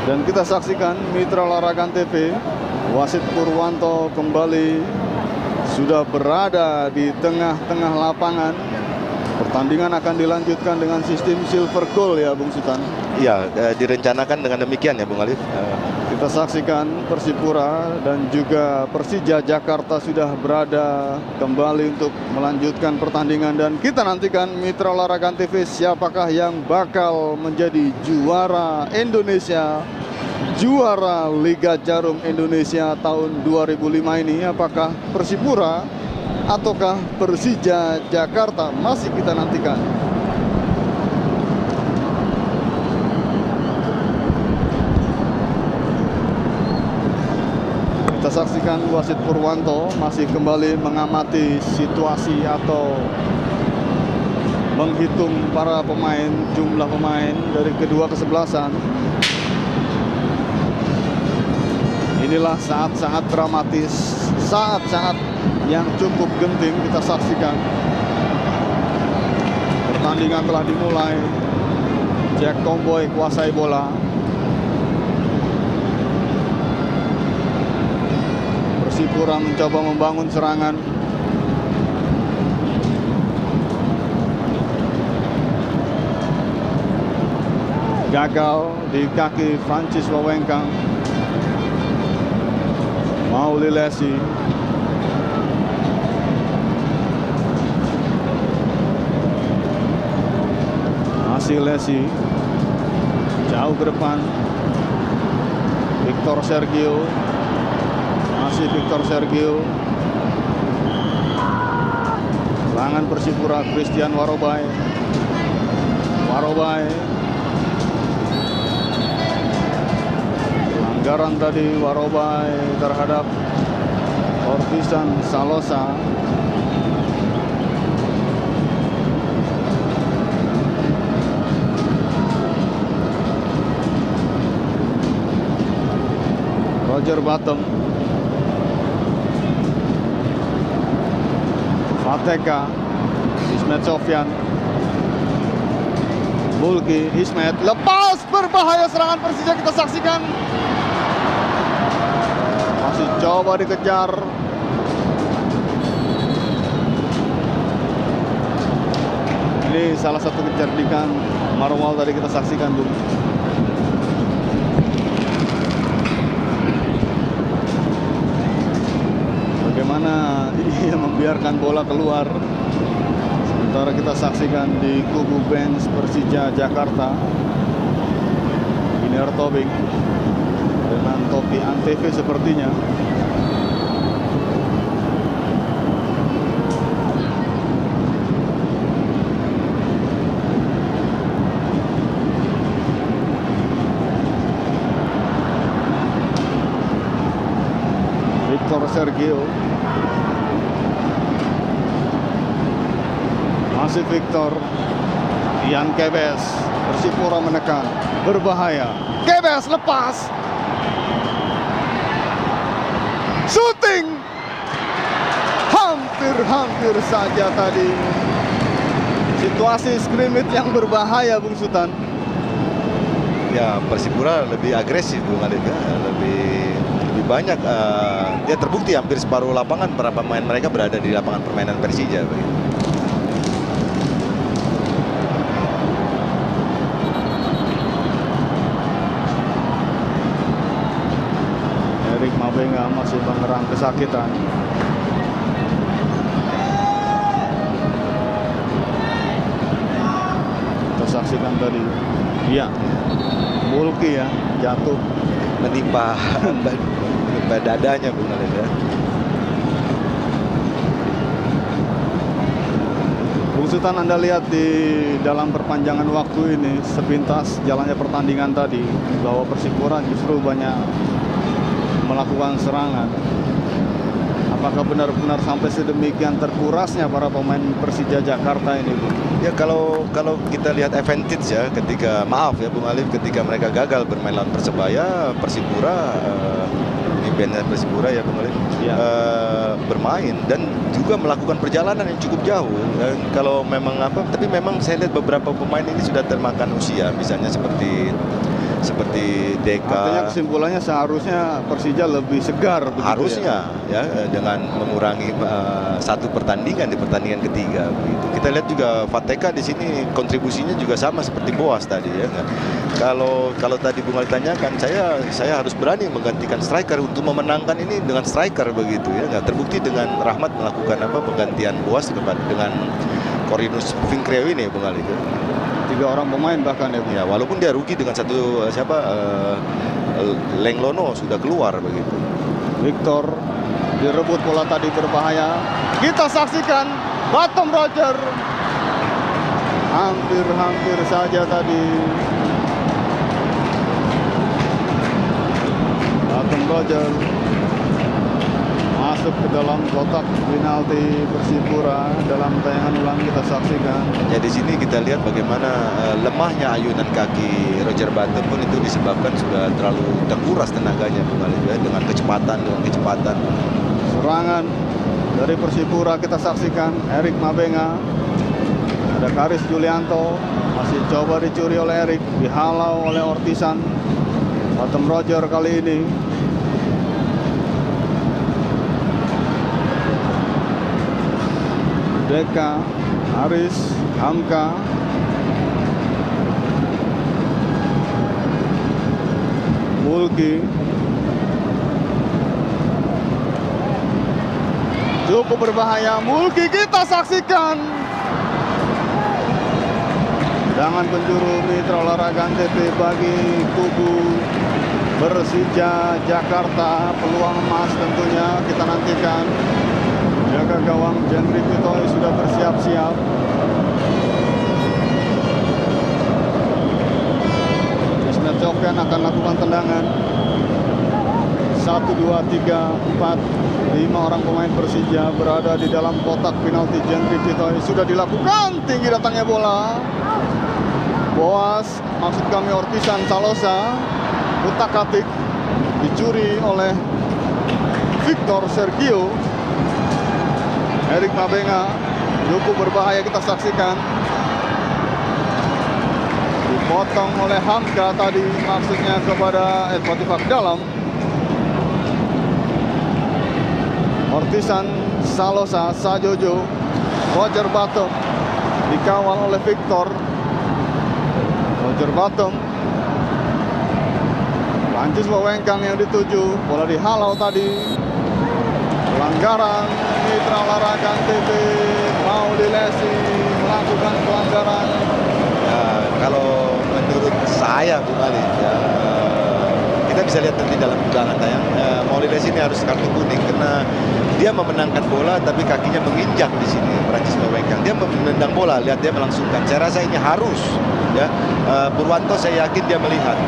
Dan kita saksikan Mitra Larangan TV, wasit Purwanto kembali sudah berada di tengah-tengah lapangan. Pertandingan akan dilanjutkan dengan sistem silver goal ya Bung Sultan. Iya, direncanakan dengan demikian ya Bung Alif. Kita saksikan Persipura dan juga Persija Jakarta sudah berada kembali untuk melanjutkan pertandingan. Dan kita nantikan Mitra Larangan TV siapakah yang bakal menjadi juara Indonesia, juara Liga Jarum Indonesia tahun 2005 ini. Apakah Persipura ataukah Persija Jakarta? Masih kita nantikan. Kita saksikan wasit Purwanto masih kembali mengamati situasi atau menghitung para pemain, jumlah pemain dari kedua kesebelasan. Inilah saat-saat dramatis, saat-saat yang cukup genting kita saksikan. Pertandingan telah dimulai. Jack Tomboy kuasai bola. Persipura mencoba membangun serangan. Gagal di kaki Francis Wawengkang. Mauli Lesi. Masih Lesi. Jauh ke depan. Victor Sergio. Masih Victor Sergio. Serangan Persipura, Christian Warobai. Warobai. Pelanggaran tadi Warobai terhadap Ortisan Salosa. Roger Bottom. Fateka, Ismet Sofyan, Bulki, Ismet, lepas, berbahaya serangan Persija kita saksikan. Masih coba dikejar. Ini salah satu kecerdikan Marwal tadi kita saksikan dulu. Bagaimana dia membiarkan bola keluar. Sementara kita saksikan di kubu bench Persija Jakarta, Iner Tobing dengan topi Antv sepertinya. Victor Sergio. Masih Victor. Ian Kebes. Persipura menekan. Berbahaya. Kebes lepas. Shooting. Hampir saja tadi. Situasi scrimmage yang berbahaya Bung Sultan. Ya, Persipura lebih agresif Bung Alif ya. Lebih banyak. Ya terbukti hampir separuh lapangan para pemain mereka berada di lapangan permainan Persija. Erik Mabenga masih mengerang kesakitan. Kita saksikan tadi. Iya, Bulki ya jatuh Menimpa dadanya Bung Alif ya. Bung Sultan, Anda lihat di dalam perpanjangan waktu ini sepintas jalannya pertandingan tadi bahwa Persipura justru banyak melakukan serangan. Apakah benar-benar sampai sedemikian terkurasnya para pemain Persija Jakarta ini, Bung? Ya kalau kita lihat advantage ya ketika Bung Alif ketika mereka gagal bermain lawan Persebaya, Persipura bandnya Persipura ya Bung Alif ya. Bermain dan juga melakukan perjalanan yang cukup jauh. Dan kalau memang tapi memang saya lihat beberapa pemain ini sudah termakan usia, misalnya seperti seperti Artinya Deka. kesimpulannya seharusnya Persija lebih segar begitu Harusnya ya dengan mengurangi satu pertandingan di pertandingan ketiga begitu. Kita lihat juga Fateka di sini kontribusinya juga sama seperti Boas tadi ya nggak? Kalau tadi Bung Ali tanyakan, saya harus berani menggantikan striker untuk memenangkan ini dengan striker begitu ya nggak? Terbukti dengan Rahmat melakukan penggantian Boas dengan Corinus Vinkreo ini Bung Ali. 3 orang pemain bahkan ya. Ya, walaupun dia rugi dengan satu Lenglono sudah keluar begitu. Victor direbut bola tadi berbahaya. Kita saksikan Batom Roger. Hampir saja tadi. Batom Roger masuk ke dalam kotak penalti Persipura. Dalam tayangan ulang kita saksikan. Ya di sini kita lihat bagaimana lemahnya ayunan kaki Roger Bottom pun itu disebabkan sudah terlalu terkuras tenaganya Bung Ali ya, dengan kecepatan. Serangan dari Persipura kita saksikan. Erik Mabenga. Ada Karis Julianto. Masih coba dicuri oleh Erik. Dihalau oleh Ortisan. Batom Roger kali ini. Deka, Aris, Hamka. Mulki. Cukup berbahaya. Mulki kita saksikan. Tendangan penjuru Mitra Olahraga NTT bagi kubu Persija Jakarta. Peluang emas tentunya kita nantikan. Jaga gawang Jendrik Pitoy sudah bersiap-siap. Ismet Sofyan akan lakukan tendangan. 1, 2, 3, 4, 5 orang pemain Persija berada di dalam kotak penalti. Jendrik Pitoy sudah dilakukan. Tinggi datangnya bola. Boas, maksud kami Ortisan Salosa. Utak-atik dicuri oleh Victor Sergio. Erik Mabenga cukup berbahaya kita saksikan. Dipotong oleh Hamka tadi, maksudnya kepada Edward Dalam. Ortisan Salosa, Sajojo, Roger Bottom dikawal oleh Victor. Roger Bottom, Prancis Wawengkang yang dituju. Bola dihalau tadi. Pelanggaran. Mitra Olahraga NTT Mauli Lesi melakukan pelanggaran. Ya, kalau menurut saya Bung Ali ya, kita bisa lihat nanti dalam undangan tayang Mauli Lesi ini harus kartu kuning karena dia memenangkan bola tapi kakinya menginjak di sini. Prancis Wawengkang dia menendang bola, lihat dia melangsungkan. Saya rasa ini harus ya. Purwanto saya yakin dia melihat.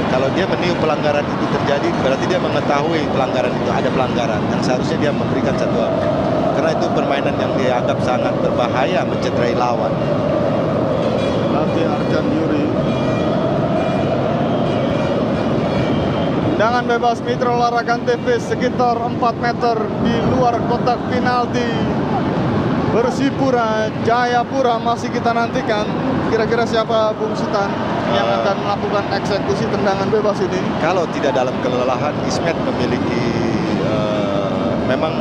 Kalau dia meniup pelanggaran itu terjadi, berarti dia mengetahui pelanggaran itu ada pelanggaran yang seharusnya dia memberikan satu karena itu permainan yang dianggap sangat berbahaya mencederai lawan. Latih Arjan Yuri. Tendangan bebas Mitra Olahraga TV sekitar 4 meter di luar kotak penalti. Persipura Jayapura masih kita nantikan. Kira-kira siapa Bung Sultan yang akan melakukan eksekusi tendangan bebas ini? Kalau tidak dalam kelelahan, Ismet memiliki memang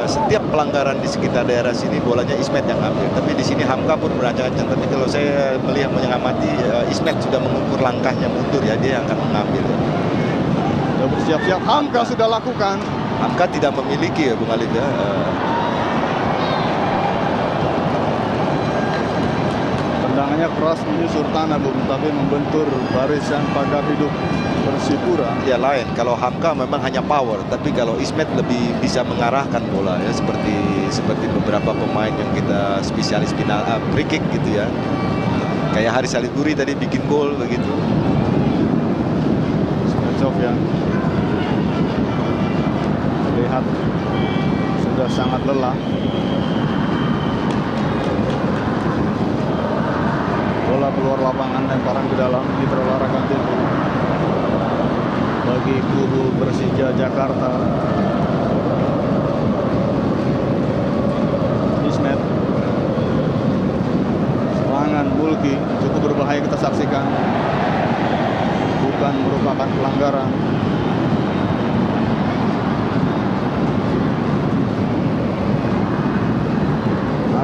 setiap pelanggaran di sekitar daerah sini bolanya Ismet yang ambil. Tapi di sini Hamka pun berancang-ancang. Tapi kalau saya melihat mengamati Ismet sudah mengukur langkahnya mundur ya, dia yang akan mengambil. Sudah bersiap-siap. Hamka sudah lakukan. Hamka tidak memiliki ya Bung Alif ya. Tendangannya keras menyusur tanah Bung, tapi membentur barisan pagar hidup Persipura. Ya lain, kalau Hamka memang hanya power, tapi kalau Ismet lebih bisa mengarahkan bola ya, seperti beberapa pemain yang kita spesialis free kick gitu ya. Kayak Haris Aliburi tadi bikin gol begitu. Ismet Sofyan terlihat sudah sangat lelah. Bola keluar lapangan, lemparan ke dalam. Mitra Olahraga TV bagi kubu Persija Jakarta. Ismet, serangan Mulki cukup berbahaya kita saksikan. merupakan pelanggaran.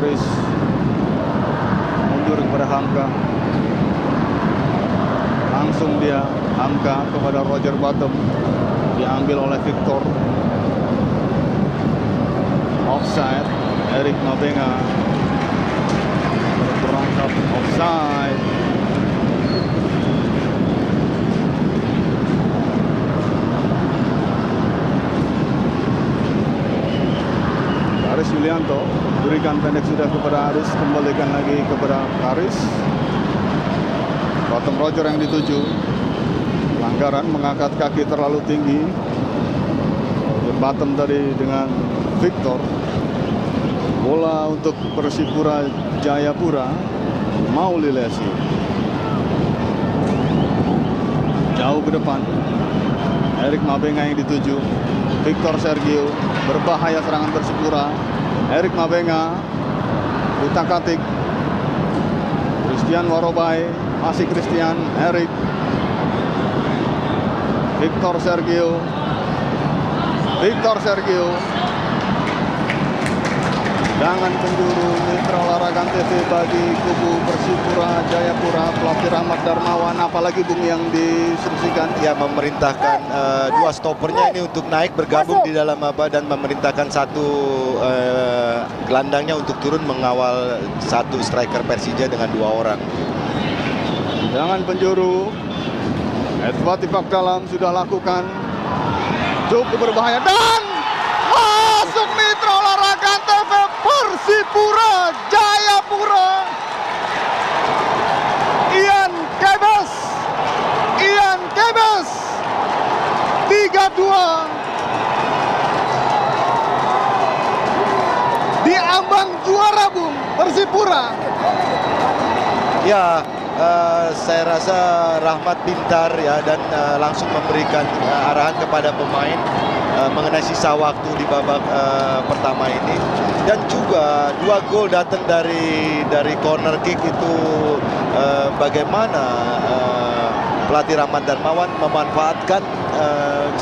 Aris mundur kepada Hamka. Langsung dia Hamka kepada Roger Bottom, diambil oleh Victor. Offside. Eric Mabenga berangkat offside. Aris Yulianto berikan pendek sudah kepada Aris, kembalikan lagi kepada Aris. Bottom Roger yang dituju. Pelanggaran, mengangkat kaki terlalu tinggi. Bottom tadi dengan Victor. Bola untuk Persipura Jayapura. Mauli Lesi jauh ke depan. Eric Mabenga yang dituju. Victor Sergio, berbahaya serangan Persipura. Eric Mabenga, utak-atik. Christian Warobai, masih Christian. Eric, Victor Sergio. Victor Sergio. Jangan penjuru Mitra Olahraga TV bagi kubu Persipura Jayapura. Pelatih Rahmat Darmawan, apalagi Bung yang diinstruksikan? Ya, memerintahkan dua stopernya ini untuk naik bergabung di dalam dan memerintahkan satu gelandangnya untuk turun mengawal satu striker Persija dengan 2 orang. Jangan penjuru. Edward Tipak Dalam sudah lakukan. Cukup berbahaya dan masuk Mitra Olahraga TV Persipura Jayapura. Ian Kebes 3-2 di ambang juara Bung Persipura. Ya, saya rasa Rahmat pintar ya, dan langsung memberikan arahan kepada pemain mengenai sisa waktu di babak pertama ini, dan juga 2 gol datang dari corner kick itu. Bagaimana pelatih Rahmat Darmawan memanfaatkan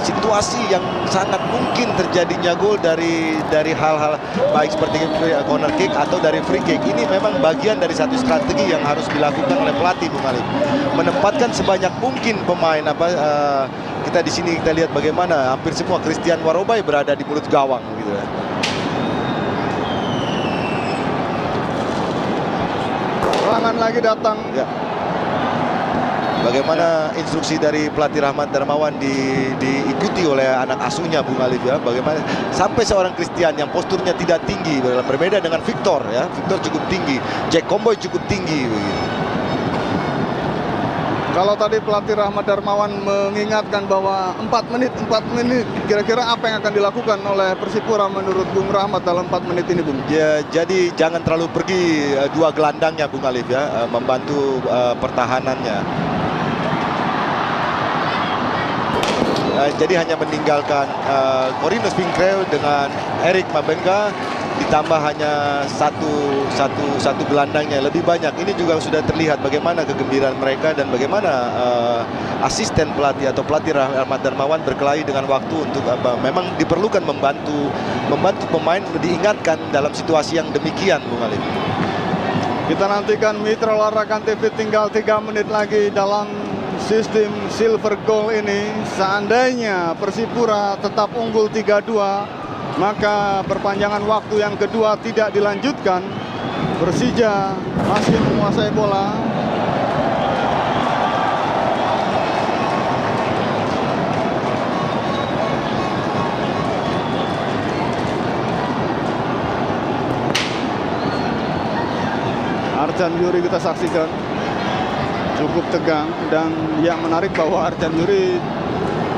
situasi yang sangat mungkin terjadinya gol dari hal-hal baik seperti corner kick atau dari free kick. Ini memang bagian dari satu strategi yang harus dilakukan oleh pelatih Bung Alif, menempatkan sebanyak mungkin pemain kita di sini kita lihat bagaimana hampir semua Christian Warobai berada di mulut gawang gitu ya. Serangan lagi datang. Ya. Bagaimana instruksi dari pelatih Rahmat Darmawan diikuti oleh anak asuhnya Bung Alif ya. Bagaimana sampai seorang Christian yang posturnya tidak tinggi, berbeda dengan Victor ya. Victor cukup tinggi, Jack Comboy cukup tinggi begitu. Kalau tadi pelatih Rahmat Darmawan mengingatkan bahwa 4 menit, kira-kira apa yang akan dilakukan oleh Persipura menurut Bung Rahmat dalam 4 menit ini, Bung? Ya, jadi jangan terlalu pergi 2 gelandangnya Bung Alif ya, membantu pertahanannya. Jadi hanya meninggalkan Corinus Pinkrel dengan Eric Mabenga, ditambah hanya satu gelandangnya lebih banyak. Ini juga sudah terlihat bagaimana kegembiraan mereka dan bagaimana asisten pelatih atau pelatih Rahmat Darmawan berkelahi dengan waktu untuk memang diperlukan membantu pemain, diingatkan dalam situasi yang demikian Bung Alif. Kita nantikan Mitra Olahraga TV, tinggal 3 menit lagi dalam sistem silver goal ini. Seandainya Persipura tetap unggul 3-2, maka perpanjangan waktu yang kedua tidak dilanjutkan. Persija masih menguasai bola. Arcan Yuri kita saksikan cukup tegang, dan yang menarik bahwa Arcan Yuri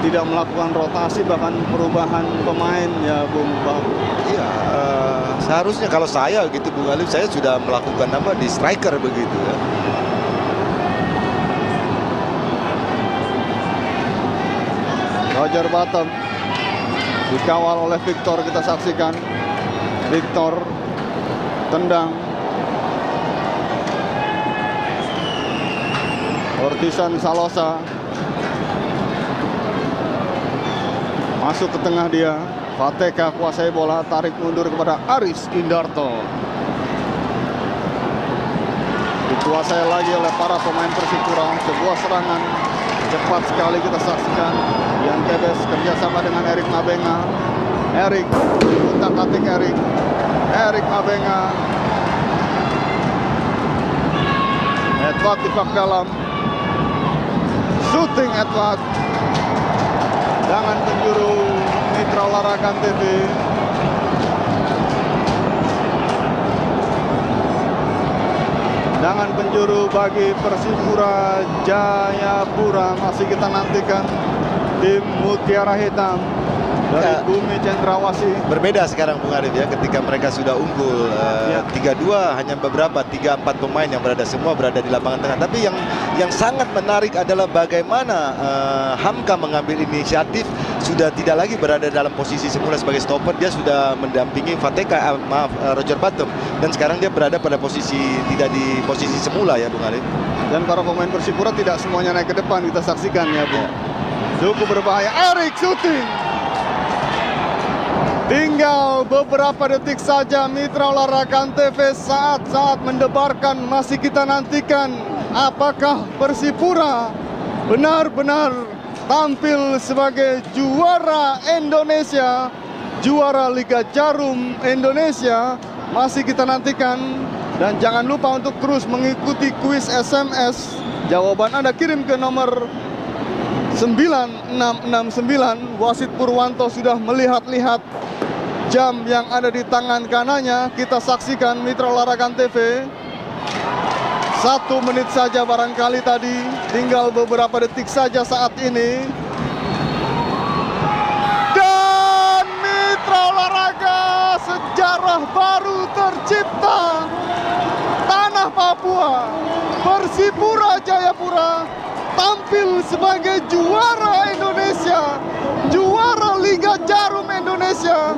tidak melakukan rotasi bahkan perubahan pemain ya Bung Bang. Iya, seharusnya kalau saya gitu Bung Alif, saya sudah melakukan di striker begitu ya. Roger Bottom dikawal oleh Victor, kita saksikan. Victor tendang. Ortisan Salosa Masuk ke tengah dia. Fateka kuasai bola, tarik mundur kepada Aris Indarto. Dikuasai lagi oleh para pemain Persipura. Sebuah serangan cepat sekali kita saksikan. Ian Tebes kerjasama dengan Erik Mabenga. Erik, utak-atik Erik. Erik Mabenga. Edward Ifak dalam. Shooting Edward. Tangan penjuru Mitra Olahraga TV. Tangan penjuru bagi Persipura Jayapura. Masih kita nantikan tim Mutiara Hitam dari Bumi Cendrawasih. Berbeda sekarang Bung Arif ya, ketika mereka sudah unggul 3-2, hanya beberapa 3-4 pemain yang semua berada di lapangan tengah. Tapi yang sangat menarik adalah bagaimana Hamka mengambil inisiatif, sudah tidak lagi berada dalam posisi semula sebagai stopper. Dia sudah mendampingi Fateka, Roger Bottom, dan sekarang dia berada pada posisi tidak di posisi semula ya Bung Arif. Dan para pemain Persipura tidak semuanya naik ke depan, kita saksikan ya Bung. Cukup berbahaya. Erik shooting. Tinggal beberapa detik saja Mitra Olahraga TV saat-saat mendebarkan. Masih kita nantikan apakah Persipura benar-benar tampil sebagai juara Indonesia, juara Liga Jarum Indonesia. Masih kita nantikan. Dan jangan lupa untuk terus mengikuti kuis SMS. Jawaban Anda kirim ke nomor 9669. Wasit Purwanto sudah melihat-lihat jam yang ada di tangan kanannya. Kita saksikan Mitra Olahraga TV. 1 menit saja barangkali tadi. Tinggal beberapa detik saja saat ini. Dan Mitra Olahraga, sejarah baru tercipta. Tanah Papua, Persipura Jayapura tampil sebagai juara Indonesia, juara Liga Jarum Indonesia.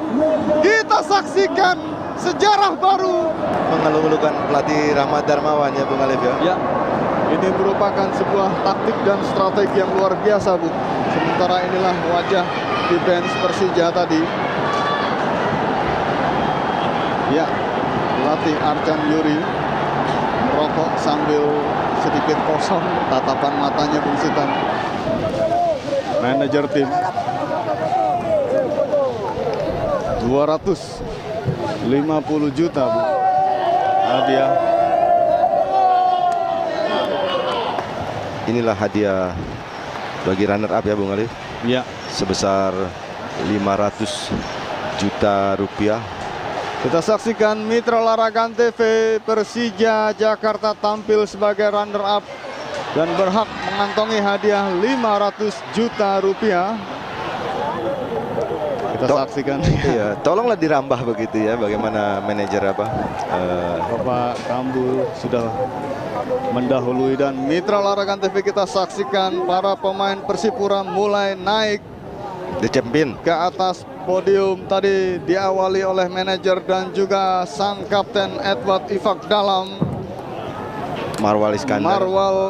Kita saksikan sejarah baru. Mengeluh-elukan pelatih Rahmat Darmawan ya Bung Alif ya. Ya, ini merupakan sebuah taktik dan strategi yang luar biasa Bu. Sementara inilah wajah defense Persija tadi. Ya, pelatih Arcan Yuri merokok sambil sedikit kosong tatapan matanya Bung Sitan. Manajer tim 250 juta Bu hadiah. Inilah hadiah bagi runner up ya Bung Alif. Ya, sebesar 500 juta rupiah. Kita saksikan Mitra Olahraga TV. Persija Jakarta tampil sebagai runner up dan berhak mengantongi hadiah 500 juta rupiah. Kita saksikan. Iya, tolonglah dirambah begitu ya, bagaimana manajer Bapak Kambu sudah mendahului. Dan Mitra Olahraga TV kita saksikan para pemain Persipura mulai naik The Champion ke atas podium. Tadi diawali oleh manajer dan juga sang kapten Edward Ifak Dalam, Marwal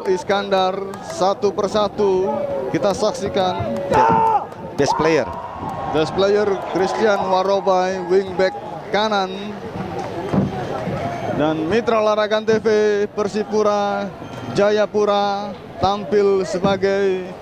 Iskandar. Satu persatu kita saksikan. Best player Christian Warobai, wingback kanan. Dan Mitra Olahraga TV Persipura Jayapura tampil sebagai